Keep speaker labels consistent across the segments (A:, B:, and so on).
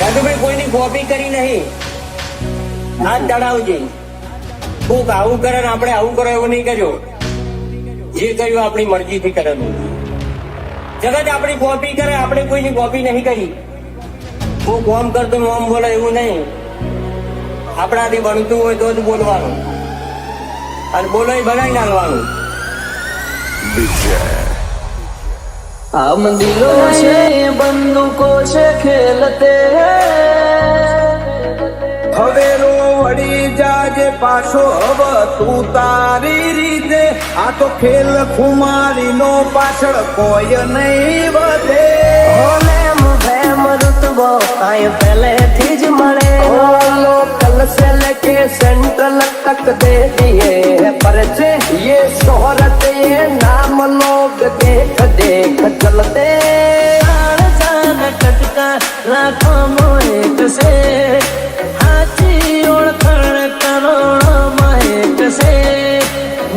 A: દાદુભાઈ કોઈની કોપી કરી નહીં. હાથ ચડાવજે. કોક આવું કરે ને આપણે આવું કરો એવું નહીં કર્યો. જે કર્યું આપણી મરજીથી કરેલું. જગત આપણી કોપી કરે, આપણે કોઈની કોપી નહીં કરી. હું કોમ કરતો મોમ બોલે એવું નહીં. આપણાથી બનતું હોય તો જ બોલવાનું, અને બોલો એ બનાવી નાખવાનું.
B: हम दिलों से बंदूकों से खेलते
C: હવેરો વળી જાજે પાછો હવે તું તારી રીતે. આ તો ખેલ ખુમારી નો પાછળ કોઈ નહીં વધે.
B: प्रेम प्रेम रुतबो काई पहले थी ज मळे
C: लोकल से लेके सेंट्रल तक दे दिए पर्चे. ये शोहरत ये नाम लोग देख देख चलते.
B: जान टटका लाखो मोहित से हाथी ओळखण करोड़ों एक से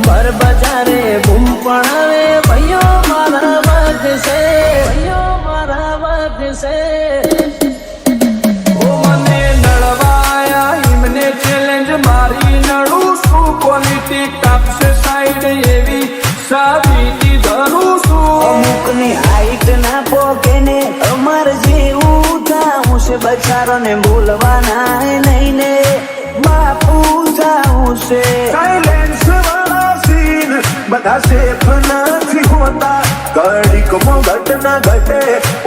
B: बर बजारे बूम पड़ावे भैयो मारा वाग से, भैयो मारा वाग से.
C: ઓ મને નળવાયા એમને ચેલેન્જ મારી નડું છું. ક્વોલિટી કાપશે સાઈડ એવી સાબિતી ધરું છું.
B: અમુકની હાઈટ ના પોકે ને અમાર જેવું થાવું છે. બચારો ને બોલવાના નહીં ને બાપુ થાવું છે.
C: સાયલેન્સ વાળા સીન બધા સેફ નથી હોતા. ઘડીકમાં ઘટના ઘટે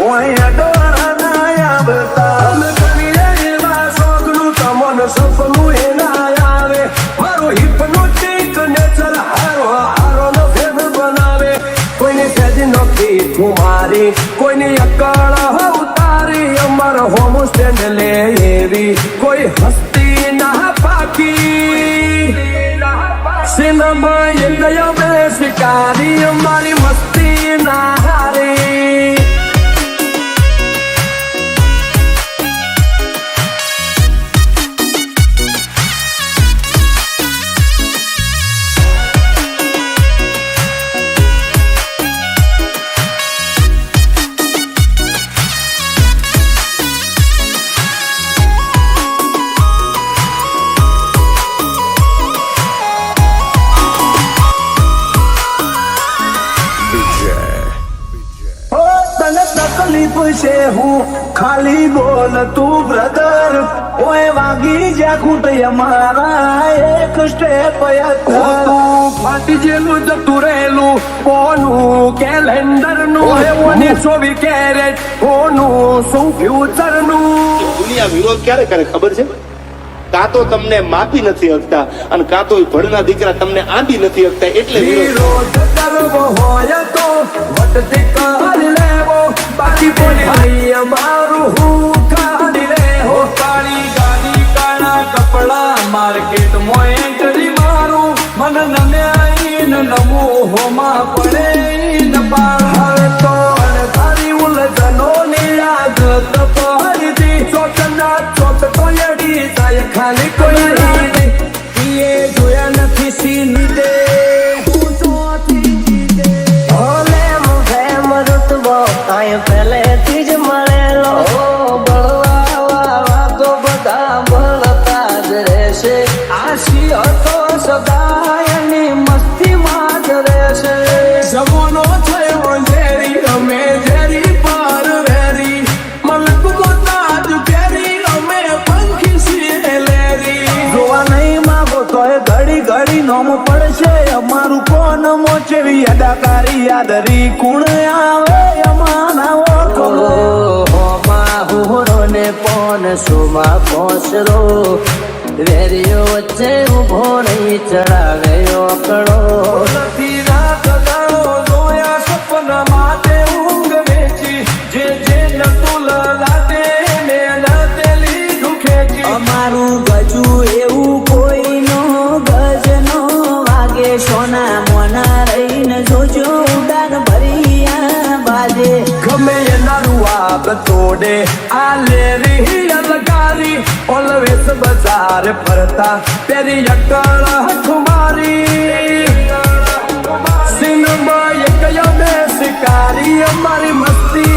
C: ઓય અડવાના ના આવતા. અમે કરીએ એવા શોખનું તમને સફલું એ ના આવે. મારો હિપ્નોટિક નેચર હારો હારો નો ફેર બનાવે. કોઈની સેજ નથી કુમારી, કોઈની અકળ ઉતારી. અમાર હોમ સ્ટેન્ડ લે એવી કોઈ હસ્તી ના પાકી. સિનેમા એ ગયો બે શિકારી, અમારી મસ્તી ના હારી. તકલીફ છે હું ખાલી બોલ તું બ્રધર. ઓય વાગી જા ખૂટ અમારા એક સ્ટેપ તું ફાટી જેલું જતું રહેલું કોનું કેલેન્ડર નું. ઓને 24 કેરેટ કોનું શું ફ્યુચર નું.
D: દુનિયા વિરોધ ક્યારે કરે ખબર છે? કાં તો તમને માપી નથી શકતા અને કાં તો ભણના દીકરા તમને આંબી નથી શકતા, એટલે વિરોધ.
C: વિરોધ કરવો હોય તો વટથી કરી લેવો. બાકી બોલી અમારું હું કાઢી લે. હો કાળી ગાડી કાળા કપડા માર્કેટ મોય એન્ટ્રી મારું. મન નમ્યા નમું હોમાં પડે ન પાર. હવે તો અણધારી ઉલઝનો ની આદત પડી. ચોકના ચોક તો એડી જાય ખાલી કોઈ નહીં. એ જોયા નથી સીની દે
B: કાંઈ પહેલેથી જ મળેલો. બળવા વાળા તો બધા બળતા જ રહેશે. આશી હતો સદાય એની મસ્તીમાં જ રહેશે.
C: જવાનો થયો ઝેરી અમે ઝેરી પર વેરી. મલક મોતાજ ઘેરી અમે પંખી છીએ લેરી. જોવા નહીં માંગો તોય ઘડી ઘડી નોમ પડશે અમારું. કોણ મોચેવી અદાકારી યાદરી કુણ આવે અમાના ઓળખો.
B: હુરો ને પોન સુમાં પોસરો વેરીઓ વચ્ચે ઉભો નહીં ચડાવે ઓકળો.
C: નથી રાત દાડો જોયા સપના માટે ઊંઘ વેચી. જે જે નતું લાતે ને લાતે લીધું ખેંચી.
B: અમારું ગજુ એવું કોઈ નો ગજ નો વાગે. સોના મોના રહીને જોજો ઉડાન ભરિયા બાજે.
C: ગમે એનારું આબ તોડે આ લેરી અલગારી. ઓલવેસ બજાર ફરતા પેરી અકળ ખુમારી. સિનેમા એ કયો બે શિકારી. અમારી મસ્તી